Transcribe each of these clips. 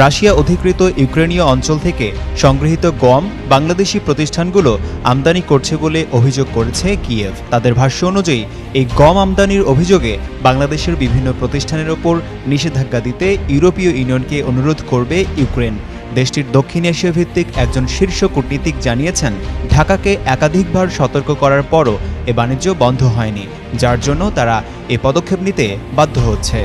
Russia অধিকৃত ইউক্রেনীয় অঞ্চল থেকে সংগৃহীত গম বাংলাদেশি প্রতিষ্ঠানগুলো আমদানি করছে বলে অভিযোগ করেছে কিয়েভ। তাদের ভাষ্য অনুযায়ী এই গম আমদানির অভিযোগে বাংলাদেশের বিভিন্ন প্রতিষ্ঠানের ওপর নিষেধাজ্ঞা দিতে ইউরোপীয় ইউনিয়নকে অনুরোধ করবে ইউক্রেন। দেশটির দক্ষিণ এশিয়া ভিত্তিক একজন শীর্ষ কূটনীতিক জানিয়েছেন, ঢাকাকে একাধিকবার সতর্ক করার পরও এ বাণিজ্য বন্ধ হয়নি, যার জন্য তারা এ পদক্ষেপ নিতে বাধ্য হচ্ছে।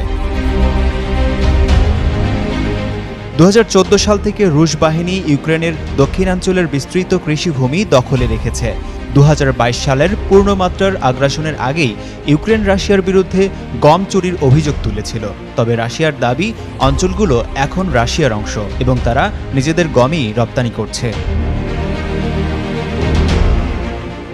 2014 সাল থেকে রুশ বাহিনী ইউক্রেনের দক্ষিণাঞ্চলের বিস্তৃত কৃষিভূমি দখলে রেখেছে। 2022 সালের পূর্ণমাত্রার আগ্রাসনের আগেই ইউক্রেন রাশিয়ার বিরুদ্ধে গম চুরির অভিযোগ তুলেছিল। তবে রাশিয়ার দাবি, অঞ্চলগুলো এখন রাশিয়ার অংশ এবং তারা নিজেদের গমই রপ্তানি করছে।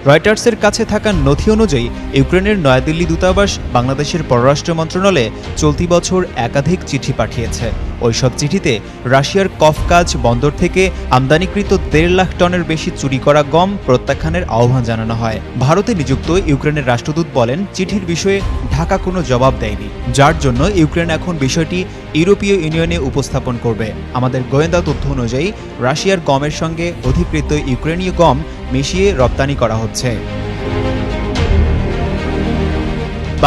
রয়টার্সের কাছে থাকা নথি অনুযায়ী ইউক্রেনের নয়াদিল্লি দূতাবাস বাংলাদেশের পররাষ্ট্র মন্ত্রণালয়ে চলতি বছর একাধিক চিঠি পাঠিয়েছে। ওইসব চিঠিতে রাশিয়ার কফকাজ বন্দর থেকে আমদানিকৃত 1.5 লাখ টনের বেশি চুরি করা গম প্রত্যাখ্যানের আহ্বান জানানো হয়। ভারতে নিযুক্ত ইউক্রেনের রাষ্ট্রদূত বলেন, চিঠির বিষয়ে ঢাকা কোনো জবাব দেয়নি, যার জন্য ইউক্রেন এখন বিষয়টি ইউরোপীয় ইউনিয়নে উপস্থাপন করবে। আমাদের গোয়েন্দা তথ্য অনুযায়ী রাশিয়ার গমের সঙ্গে অধিকৃত ইউক্রেনীয় গম মিশিয়ে রপ্তানি করা হচ্ছে।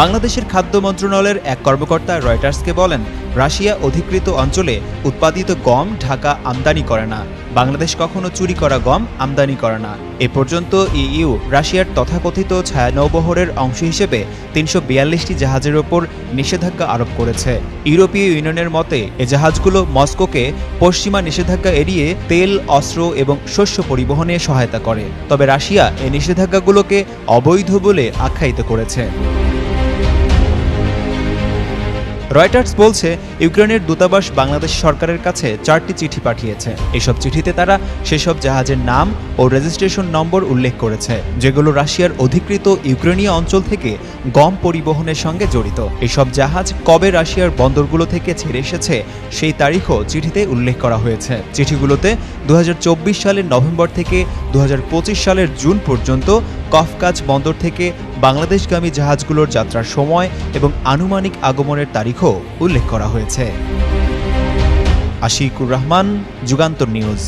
বাংলাদেশের খাদ্য মন্ত্রণালয়ের এক কর্মকর্তা রয়টার্সকে বলেন, রাশিয়া অধিকৃত অঞ্চলে উৎপাদিত গম ঢাকা আমদানি করে না। বাংলাদেশ কখনো চুরি করা গম আমদানি করে না। এ পর্যন্ত ইইউ রাশিয়ার তথাকথিত ছায়ানৌবহরের অংশ হিসেবে 342টি জাহাজের ওপর নিষেধাজ্ঞা আরোপ করেছে। ইউরোপীয় ইউনিয়নের মতে এ জাহাজগুলো মস্কোকে পশ্চিমা নিষেধাজ্ঞা এড়িয়ে তেল, অস্ত্র এবং শস্য পরিবহনে সহায়তা করে। তবে রাশিয়া এই নিষেধাজ্ঞাগুলোকে অবৈধ বলে আখ্যায়িত করেছে। রয়টার্স বলছে, ইউক্রেনের দূতাবাস বাংলাদেশ সরকারের কাছে 4টি চিঠি পাঠিয়েছে। এসব চিঠিতে তারা সেসব জাহাজের নাম ও রেজিস্ট্রেশন নম্বর উল্লেখ করেছে, যেগুলো রাশিয়ার অধিকৃত ইউক্রেনীয় অঞ্চল থেকে গম পরিবহনের সঙ্গে জড়িত। এসব জাহাজ কবে রাশিয়ার বন্দরগুলো থেকে ছেড়ে এসেছে সেই তারিখও চিঠিতে উল্লেখ করা হয়েছে। চিঠিগুলোতে 2024 সালের নভেম্বর থেকে 2025 সালের জুন পর্যন্ত কফকাজ বন্দর থেকে বাংলাদেশগামী জাহাজগুলোর যাত্রার সময় এবং আনুমানিক আগমনের তারিখও উল্লেখ করা হয়েছে। আশিকুর রহমান, যুগান্তর নিউজ।